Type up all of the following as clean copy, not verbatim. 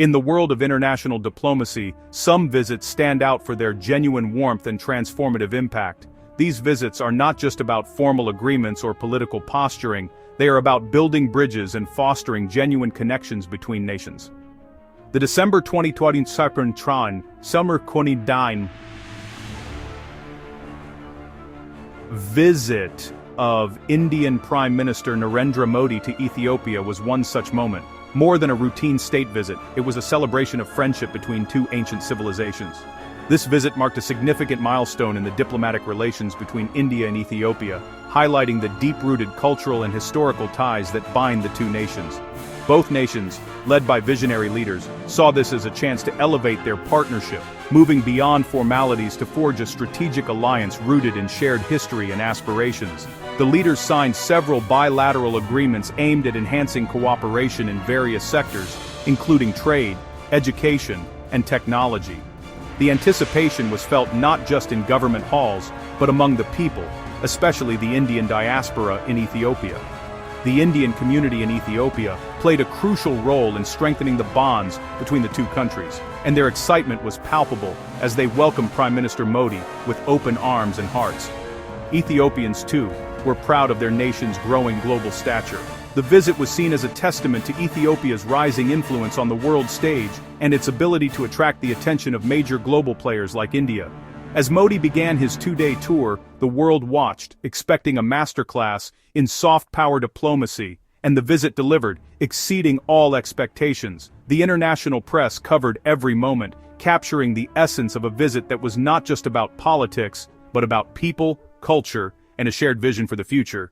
In the world of international diplomacy, some visits stand out for their genuine warmth and transformative impact. These visits are not just about formal agreements or political posturing, they are about building bridges and fostering genuine connections between nations. The December 2020 Summer Konidine visit of Indian Prime Minister Narendra Modi to Ethiopia was one such moment. More than a routine state visit, it was a celebration of friendship between two ancient civilizations. This visit marked a significant milestone in the diplomatic relations between India and Ethiopia, highlighting the deep-rooted cultural and historical ties that bind the two nations. Both nations, led by visionary leaders, saw this as a chance to elevate their partnership, moving beyond formalities to forge a strategic alliance rooted in shared history and aspirations. The leaders signed several bilateral agreements aimed at enhancing cooperation in various sectors, including trade, education, and technology. The anticipation was felt not just in government halls, but among the people, especially the Indian diaspora in Ethiopia. The Indian community in Ethiopia played a crucial role in strengthening the bonds between the two countries, and their excitement was palpable as they welcomed Prime Minister Modi with open arms and hearts. Ethiopians, too, were proud of their nation's growing global stature. The visit was seen as a testament to Ethiopia's rising influence on the world stage and its ability to attract the attention of major global players like India. As Modi began his two-day tour, the world watched, expecting a masterclass in soft power diplomacy, and the visit delivered, exceeding all expectations. The international press covered every moment, capturing the essence of a visit that was not just about politics, but about people, culture, and a shared vision for the future.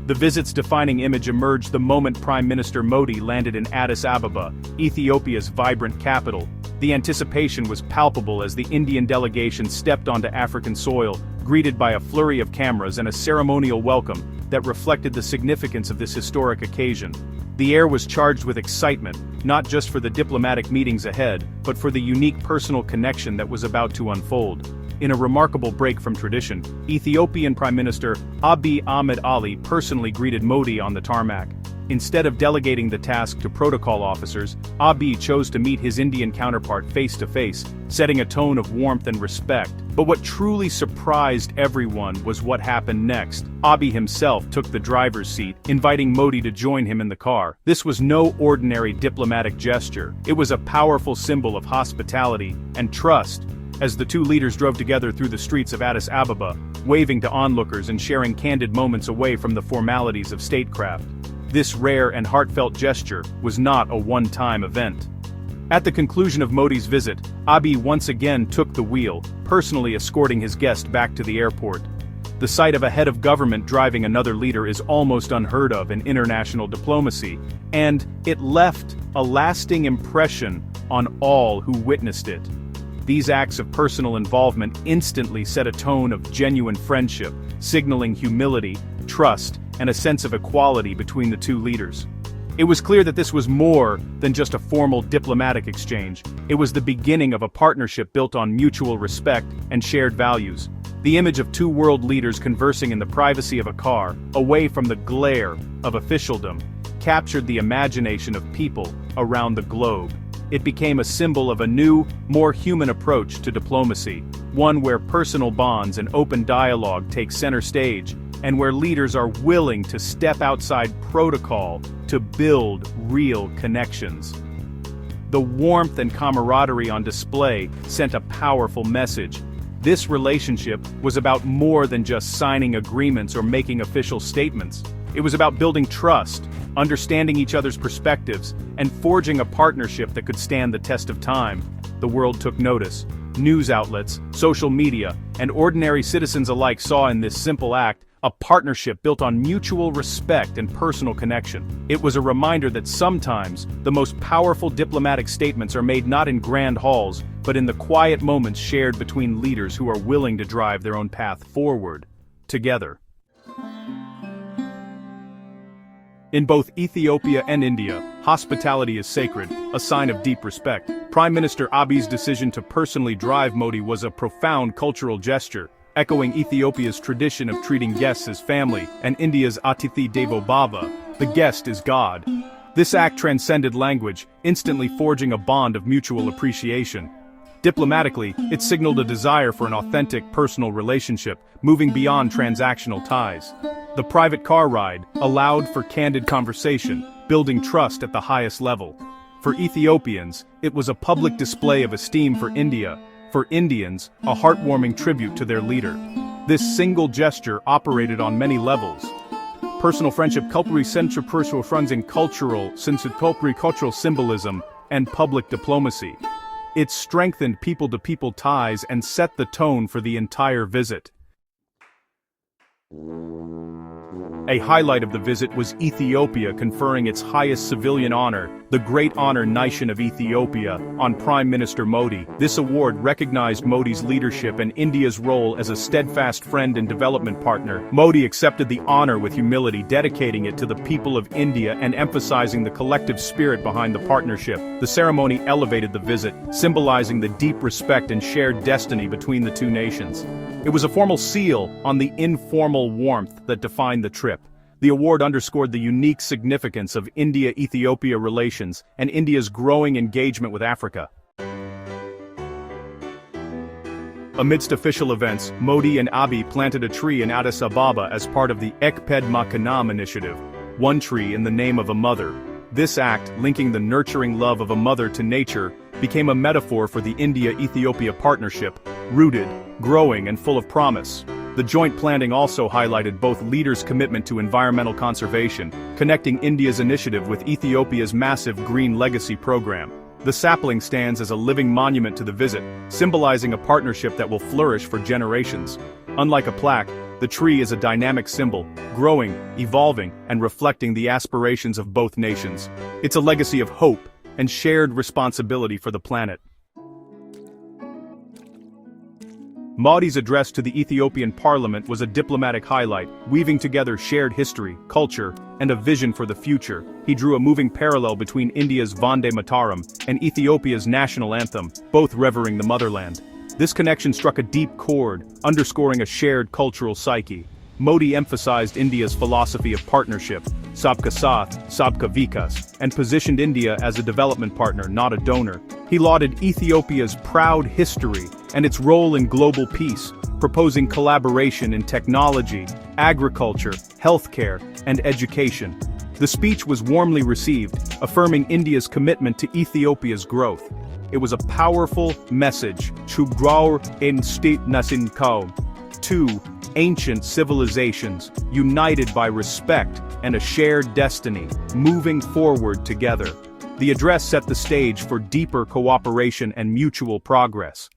The visit's defining image emerged the moment Prime Minister Modi landed in Addis Ababa, Ethiopia's vibrant capital. The anticipation was palpable as the Indian delegation stepped onto African soil, greeted by a flurry of cameras and a ceremonial welcome that reflected the significance of this historic occasion. The air was charged with excitement, not just for the diplomatic meetings ahead, but for the unique personal connection that was about to unfold. In a remarkable break from tradition, Ethiopian Prime Minister Abiy Ahmed personally greeted Modi on the tarmac. Instead of delegating the task to protocol officers, Abiy chose to meet his Indian counterpart face-to-face, setting a tone of warmth and respect. But what truly surprised everyone was what happened next. Abiy himself took the driver's seat, inviting Modi to join him in the car. This was no ordinary diplomatic gesture. It was a powerful symbol of hospitality and trust, as the two leaders drove together through the streets of Addis Ababa, waving to onlookers and sharing candid moments away from the formalities of statecraft. This rare and heartfelt gesture was not a one-time event. At the conclusion of Modi's visit, Abiy once again took the wheel, personally escorting his guest back to the airport. The sight of a head of government driving another leader is almost unheard of in international diplomacy, and it left a lasting impression on all who witnessed it. These acts of personal involvement instantly set a tone of genuine friendship, signaling humility, trust, and a sense of equality between the two leaders. It was clear that this was more than just a formal diplomatic exchange. It was the beginning of a partnership built on mutual respect and shared values. The image of two world leaders conversing in the privacy of a car, away from the glare of officialdom, captured the imagination of people around the globe. It became a symbol of a new, more human approach to diplomacy, one where personal bonds and open dialogue take center stage, and where leaders are willing to step outside protocol to build real connections. The warmth and camaraderie on display sent a powerful message. This relationship was about more than just signing agreements or making official statements. It was about building trust, understanding each other's perspectives, and forging a partnership that could stand the test of time. The world took notice. News outlets, social media, and ordinary citizens alike saw in this simple act a partnership built on mutual respect and personal connection. It was a reminder that sometimes the most powerful diplomatic statements are made not in grand halls, but in the quiet moments shared between leaders who are willing to drive their own path forward, together. In both Ethiopia and India, hospitality is sacred, a sign of deep respect. Prime Minister Abiy's decision to personally drive Modi was a profound cultural gesture, echoing Ethiopia's tradition of treating guests as family, and India's Atithi Devo Bhava, the guest is God. This act transcended language, instantly forging a bond of mutual appreciation. Diplomatically, it signaled a desire for an authentic personal relationship, moving beyond transactional ties. The private car ride allowed for candid conversation, building trust at the highest level. For Ethiopians, it was a public display of esteem for India. For Indians, a heartwarming tribute to their leader. This single gesture operated on many levels. Personal friendship, culturally central personal friends in cultural symbolism, and public diplomacy. It strengthened people-to-people ties and set the tone for the entire visit. A highlight of the visit was Ethiopia conferring its highest civilian honor, the Great Honor Nation of Ethiopia, on Prime Minister Modi. This award recognized Modi's leadership and India's role as a steadfast friend and development partner. Modi accepted the honor with humility, dedicating it to the people of India and emphasizing the collective spirit behind the partnership. The ceremony elevated the visit, symbolizing the deep respect and shared destiny between the two nations. It was a formal seal on the informal warmth that defined the trip. The award underscored the unique significance of India-Ethiopia relations and India's growing engagement with Africa. Amidst official events, Modi and Abiy planted a tree in Addis Ababa as part of the Ekped Makanam initiative, one tree in the name of a mother. This act, linking the nurturing love of a mother to nature, became a metaphor for the India-Ethiopia partnership, rooted, growing, and full of promise. The joint planting also highlighted both leaders' commitment to environmental conservation, connecting India's initiative with Ethiopia's massive Green Legacy program. The sapling stands as a living monument to the visit, symbolizing a partnership that will flourish for generations. Unlike a plaque, the tree is a dynamic symbol, growing, evolving, and reflecting the aspirations of both nations. It's a legacy of hope and shared responsibility for the planet. Modi's address to the Ethiopian parliament was a diplomatic highlight, weaving together shared history, culture, and a vision for the future. He drew a moving parallel between India's Vande Mataram and Ethiopia's national anthem, both revering the motherland. This connection struck a deep chord, underscoring a shared cultural psyche. Modi emphasized India's philosophy of partnership, Sabka Saath, Sabka Vikas, and positioned India as a development partner, not a donor. He lauded Ethiopia's proud history and its role in global peace, proposing collaboration in technology, agriculture, healthcare, and education. The speech was warmly received, affirming India's commitment to Ethiopia's growth. It was a powerful message, Chugraur en state nasin kaum, two ancient civilizations, united by respect and a shared destiny, moving forward together. The address set the stage for deeper cooperation and mutual progress.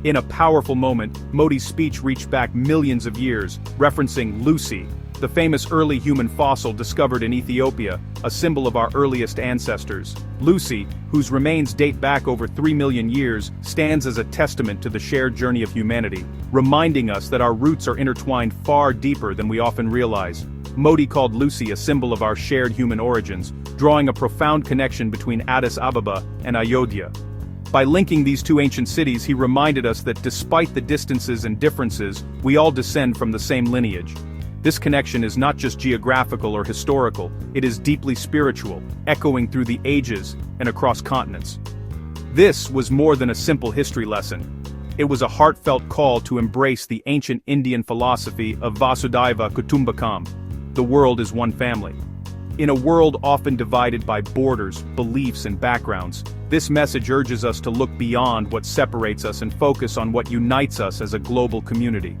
In a powerful moment, Modi's speech reached back millions of years, referencing Lucy, the famous early human fossil discovered in Ethiopia, a symbol of our earliest ancestors. Lucy, whose remains date back over 3 million years, stands as a testament to the shared journey of humanity, reminding us that our roots are intertwined far deeper than we often realize. Modi called Lucy a symbol of our shared human origins, drawing a profound connection between Addis Ababa and Ayodhya. By linking these two ancient cities, he reminded us that despite the distances and differences, we all descend from the same lineage. This connection is not just geographical or historical, it is deeply spiritual, echoing through the ages and across continents. This was more than a simple history lesson. It was a heartfelt call to embrace the ancient Indian philosophy of Vasudhaiva Kutumbakam. The world is one family. In a world often divided by borders, beliefs, and backgrounds, this message urges us to look beyond what separates us and focus on what unites us as a global community.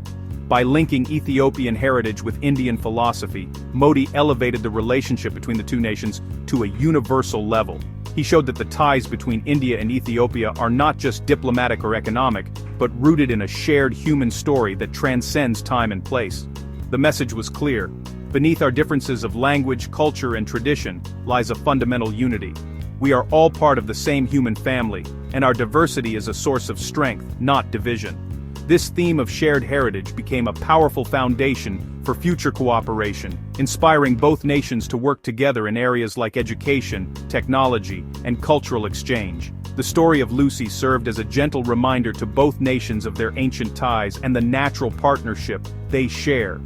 By linking Ethiopian heritage with Indian philosophy, Modi elevated the relationship between the two nations to a universal level. He showed that the ties between India and Ethiopia are not just diplomatic or economic, but rooted in a shared human story that transcends time and place. The message was clear. Beneath our differences of language, culture, and tradition lies a fundamental unity. We are all part of the same human family, and our diversity is a source of strength, not division. This theme of shared heritage became a powerful foundation for future cooperation, inspiring both nations to work together in areas like education, technology, and cultural exchange. The story of Lucy served as a gentle reminder to both nations of their ancient ties and the natural partnership they share.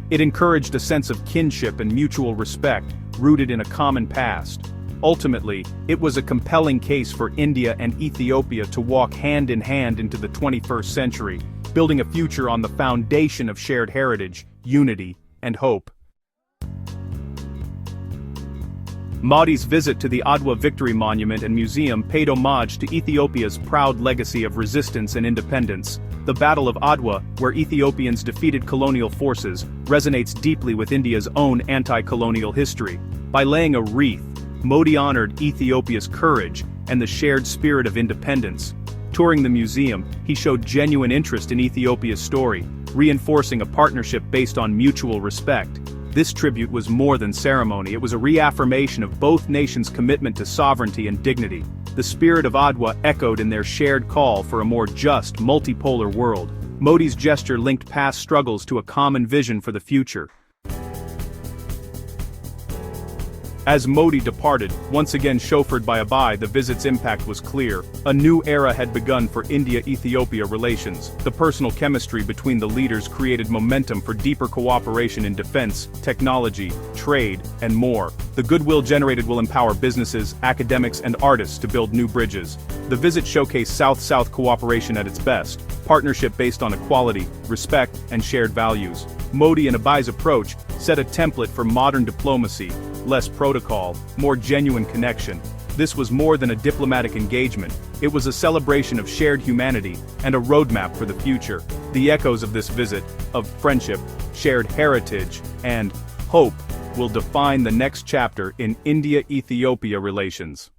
It encouraged a sense of kinship and mutual respect, rooted in a common past. Ultimately, it was a compelling case for India and Ethiopia to walk hand in hand into the 21st century, building a future on the foundation of shared heritage, unity, and hope. Modi's visit to the Adwa Victory Monument and Museum paid homage to Ethiopia's proud legacy of resistance and independence. The Battle of Adwa, where Ethiopians defeated colonial forces, resonates deeply with India's own anti-colonial history. By laying a wreath, Modi honored Ethiopia's courage and the shared spirit of independence. Touring the museum, he showed genuine interest in Ethiopia's story, reinforcing a partnership based on mutual respect. This tribute was more than ceremony, it was a reaffirmation of both nations' commitment to sovereignty and dignity. The spirit of Adwa echoed in their shared call for a more just, multipolar world. Modi's gesture linked past struggles to a common vision for the future. As Modi departed, once again chauffeured by Abiy, the visit's impact was clear. A new era had begun for India-Ethiopia relations. The personal chemistry between the leaders created momentum for deeper cooperation in defense, technology, trade, and more. The goodwill generated will empower businesses, academics, and artists to build new bridges. The visit showcased South-South cooperation at its best, partnership based on equality, respect, and shared values. Modi and Abiy's approach set a template for modern diplomacy: less protocol, more genuine connection. This was more than a diplomatic engagement, it was a celebration of shared humanity and a roadmap for the future. The echoes of this visit, of friendship, shared heritage, and hope, will define the next chapter in India-Ethiopia relations.